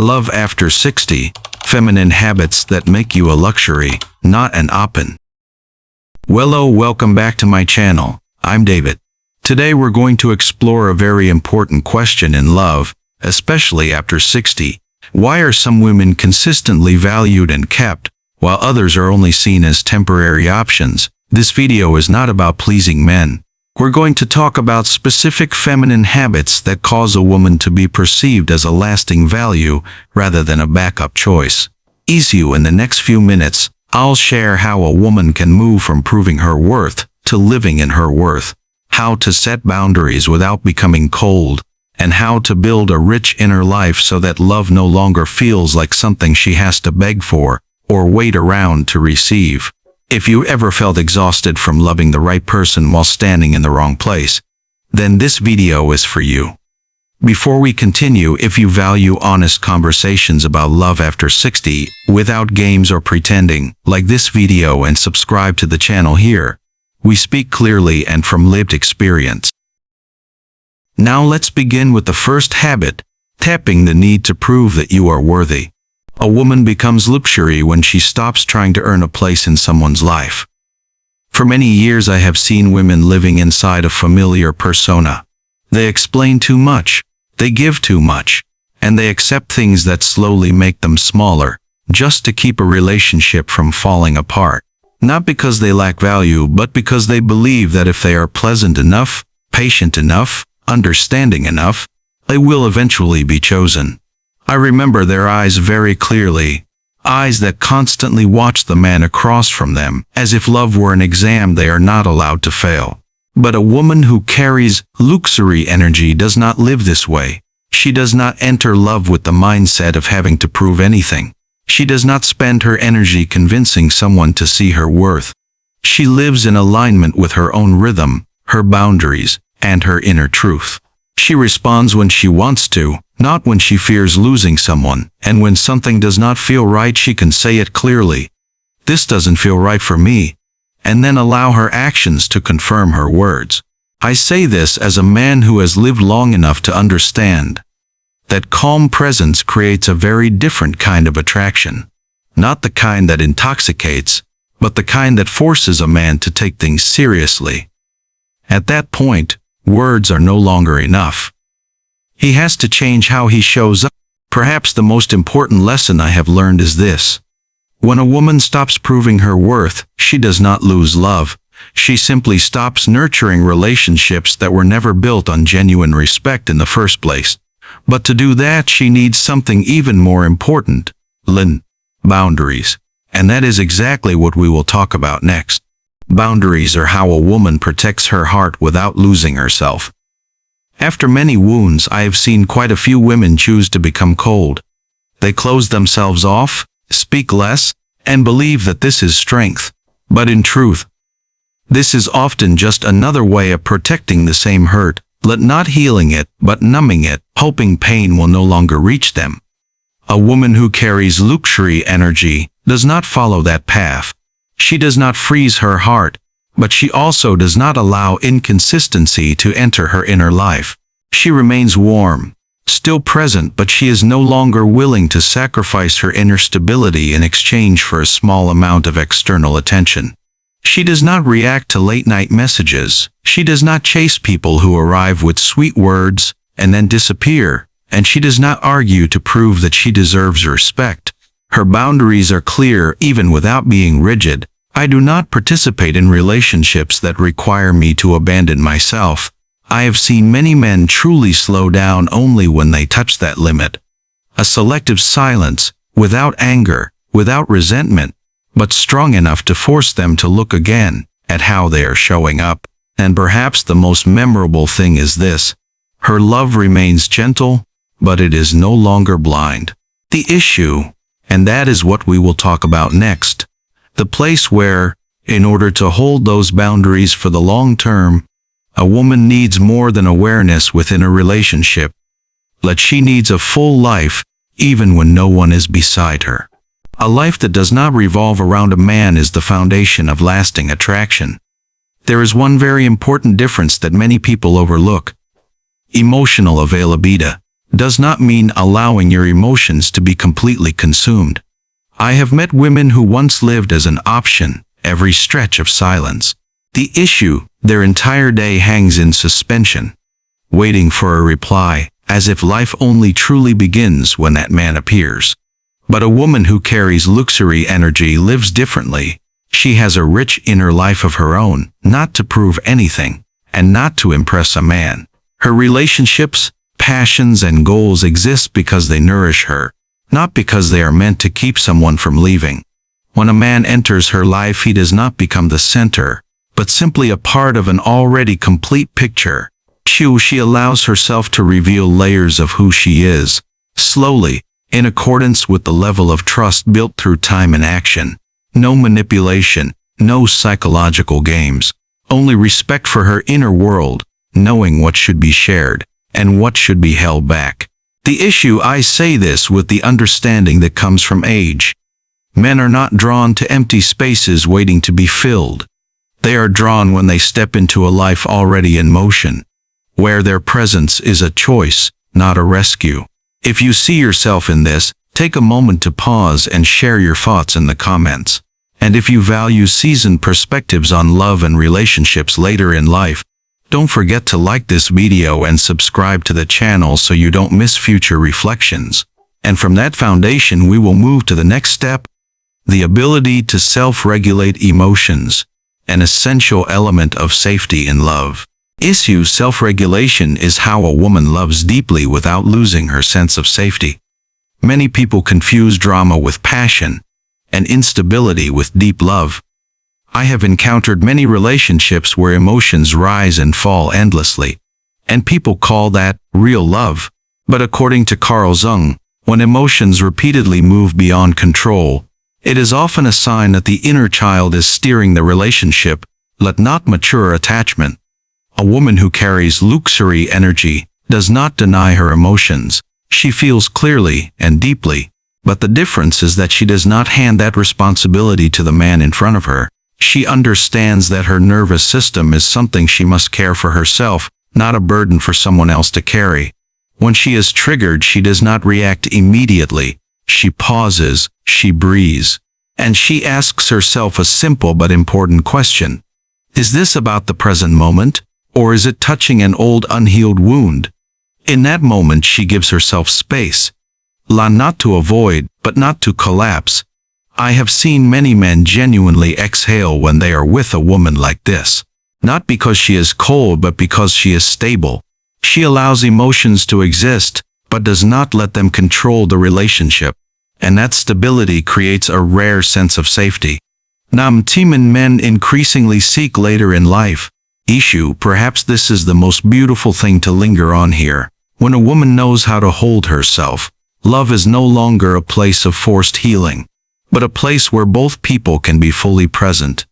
Love after 60, feminine habits that make you a luxury, not an option. Welcome back to my channel. I'm David. Today we're going to explore a very important question in love, especially after 60. Why are some women consistently valued and kept, while others are only seen as temporary options? This video is not about pleasing men. We're going to talk about specific feminine habits that cause a woman to be perceived as a lasting value rather than a backup choice. In the next few minutes, I'll share how a woman can move from proving her worth to living in her worth, how to set boundaries without becoming cold, and how to build a rich inner life so that love no longer feels like something she has to beg for or wait around to receive. If you ever felt exhausted from loving the right person while standing in the wrong place, then this video is for you. Before we continue, if you value honest conversations about love after 60, without games or pretending, like this video and subscribe to the channel here. We speak clearly and from lived experience. Now let's begin with the first habit, tapping the need to prove that you are worthy. A woman becomes luxury when she stops trying to earn a place in someone's life. For many years I have seen women living inside a familiar persona. They explain too much, they give too much, and they accept things that slowly make them smaller, just to keep a relationship from falling apart. Not because they lack value, but because they believe that if they are pleasant enough, patient enough, understanding enough, they will eventually be chosen. I remember their eyes very clearly, eyes that constantly watch the man across from them, as if love were an exam they are not allowed to fail. But a woman who carries luxury energy does not live this way. She does not enter love with the mindset of having to prove anything. She does not spend her energy convincing someone to see her worth. She lives in alignment with her own rhythm, her boundaries, and her inner truth. She responds when she wants to, not when she fears losing someone, and when something does not feel right she can say it clearly. This doesn't feel right for me, and then allow her actions to confirm her words. I say this as a man who has lived long enough to understand that calm presence creates a very different kind of attraction. Not the kind that intoxicates, but the kind that forces a man to take things seriously. At that point, words are no longer enough. He has to change how he shows up. Perhaps the most important lesson I have learned is this. When a woman stops proving her worth, she does not lose love. She simply stops nurturing relationships that were never built on genuine respect in the first place. But to do that, she needs something even more important, boundaries. And that is exactly what we will talk about next. Boundaries are how a woman protects her heart without losing herself. After many wounds, I have seen quite a few women choose to become cold. They close themselves off, speak less, and believe that this is strength. But in truth, this is often just another way of protecting the same hurt, not healing it, but numbing it, hoping pain will no longer reach them. A woman who carries luxury energy does not follow that path. She does not freeze her heart, but she also does not allow inconsistency to enter her inner life. She remains warm, still present, but she is no longer willing to sacrifice her inner stability in exchange for a small amount of external attention. She does not react to late-night messages. She does not chase people who arrive with sweet words and then disappear, and she does not argue to prove that she deserves respect. Her boundaries are clear even without being rigid. I do not participate in relationships that require me to abandon myself. I have seen many men truly slow down only when they touch that limit. A selective silence, without anger, without resentment, but strong enough to force them to look again at how they are showing up. And perhaps the most memorable thing is this. Her love remains gentle, but it is no longer blind. The issue, and that is what we will talk about next. The place where, in order to hold those boundaries for the long term, a woman needs more than awareness within a relationship. She needs a full life, even when no one is beside her. A life that does not revolve around a man is the foundation of lasting attraction. There is one very important difference that many people overlook. Emotional availability. does not mean allowing your emotions to be completely consumed. I have met women who once lived as an option, every stretch of silence. The issue, their entire day hangs in suspension, waiting for a reply, as if life only truly begins when that man appears. But a woman who carries luxury energy lives differently. She has a rich inner life of her own, not to prove anything, and not to impress a man. Her relationships, passions, and goals exist because they nourish her, not because they are meant to keep someone from leaving. When a man enters her life, he does not become the center, but simply a part of an already complete picture. She allows herself to reveal layers of who she is, slowly, in accordance with the level of trust built through time and action. No manipulation, no psychological games, only respect for her inner world, knowing what should be shared, and what should be held back. The issue, I say this with the understanding that comes from age. Men are not drawn to empty spaces waiting to be filled. They are drawn when they step into a life already in motion, where their presence is a choice, not a rescue. If you see yourself in this, take a moment to pause and share your thoughts in the comments. And if you value seasoned perspectives on love and relationships later in life, don't forget to like this video and subscribe to the channel so you don't miss future reflections. And from that foundation, we will move to the next step, the ability to self-regulate emotions, an essential element of safety in love. Issue self-regulation is how a woman loves deeply without losing her sense of safety. Many people confuse drama with passion, and instability with deep love. I have encountered many relationships where emotions rise and fall endlessly, and people call that real love. But according to Carl Jung, when emotions repeatedly move beyond control, it is often a sign that the inner child is steering the relationship, not mature attachment. A woman who carries luxury energy does not deny her emotions. She feels clearly and deeply, but the difference is that she does not hand that responsibility to the man in front of her. She understands that her nervous system is something she must care for herself, not a burden for someone else to carry. When she is triggered, she does not react immediately. She pauses, she breathes, and she asks herself a simple but important question. Is this about the present moment, or is it touching an old unhealed wound? In that moment, she gives herself space. Not to avoid, but not to collapse. I have seen many men genuinely exhale when they are with a woman like this. Not because she is cold, but because she is stable. She allows emotions to exist, but does not let them control the relationship. And that stability creates a rare sense of safety. Timan men increasingly seek later in life. Issue, perhaps this is the most beautiful thing to linger on here. When a woman knows how to hold herself, love is no longer a place of forced healing, but a place where both people can be fully present.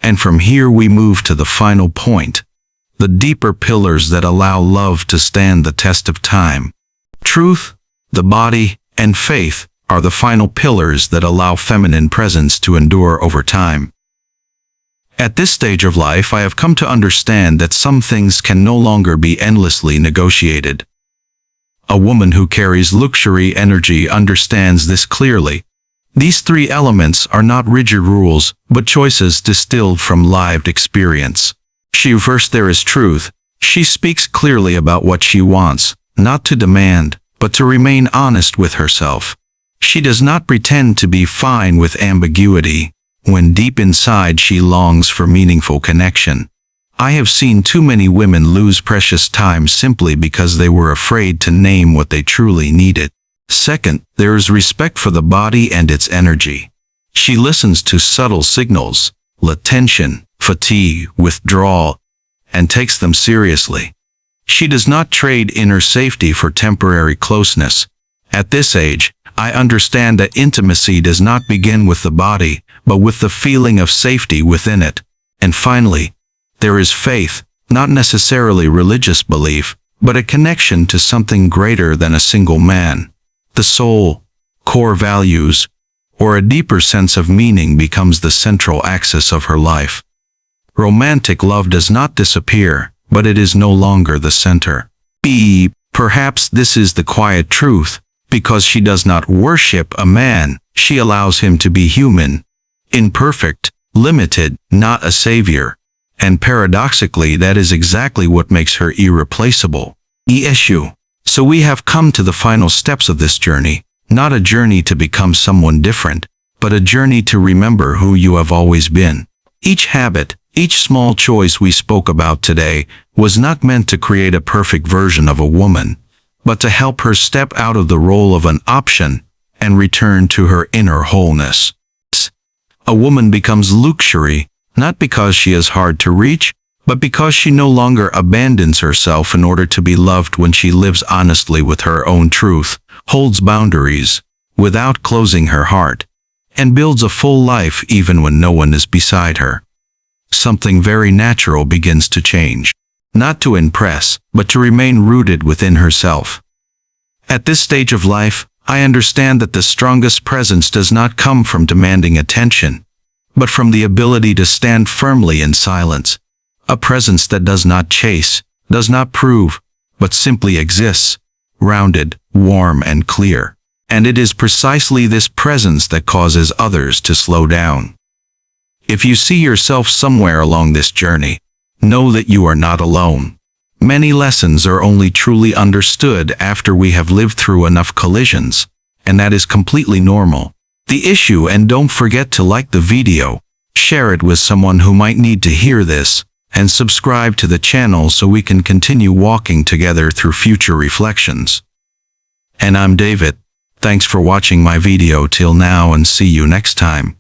And from here we move to the final point, the deeper pillars that allow love to stand the test of time. Truth, the body, and faith are the final pillars that allow feminine presence to endure over time. At this stage of life, I have come to understand that some things can no longer be endlessly negotiated. A woman who carries luxury energy understands this clearly. These three elements are not rigid rules, but choices distilled from lived experience. First, there is truth. She speaks clearly about what she wants, not to demand, but to remain honest with herself. She does not pretend to be fine with ambiguity, when deep inside she longs for meaningful connection. I have seen too many women lose precious time simply because they were afraid to name what they truly needed. Second, there is respect for the body and its energy. She listens to subtle signals, tension, fatigue, withdrawal, and takes them seriously. She does not trade inner safety for temporary closeness. At this age, I understand that intimacy does not begin with the body, but with the feeling of safety within it. And finally, there is faith, not necessarily religious belief, but a connection to something greater than a single man. The soul, core values, or a deeper sense of meaning becomes the central axis of her life. Romantic love does not disappear, but it is no longer the center. Perhaps this is the quiet truth. Because she does not worship a man, she allows him to be human, imperfect, limited, not a savior. And paradoxically, that is exactly what makes her irreplaceable. Issue. So we have come to the final steps of this journey, not a journey to become someone different, but a journey to remember who you have always been. Each habit, each small choice we spoke about today, was not meant to create a perfect version of a woman, but to help her step out of the role of an option and return to her inner wholeness. A woman becomes luxury, not because she is hard to reach, but because she no longer abandons herself in order to be loved when she lives honestly with her own truth, holds boundaries, without closing her heart, and builds a full life even when no one is beside her. Something very natural begins to change. Not to impress, but to remain rooted within herself. At this stage of life, I understand that the strongest presence does not come from demanding attention, but from the ability to stand firmly in silence. A presence that does not chase, does not prove, but simply exists, rounded, warm, and clear. And it is precisely this presence that causes others to slow down. If you see yourself somewhere along this journey, know that you are not alone. Many lessons are only truly understood after we have lived through enough collisions, and that is completely normal. The issue, and don't forget to like the video, share it with someone who might need to hear this, and subscribe to the channel so we can continue walking together through future reflections. And I'm David. Thanks for watching my video till now, and see you next time.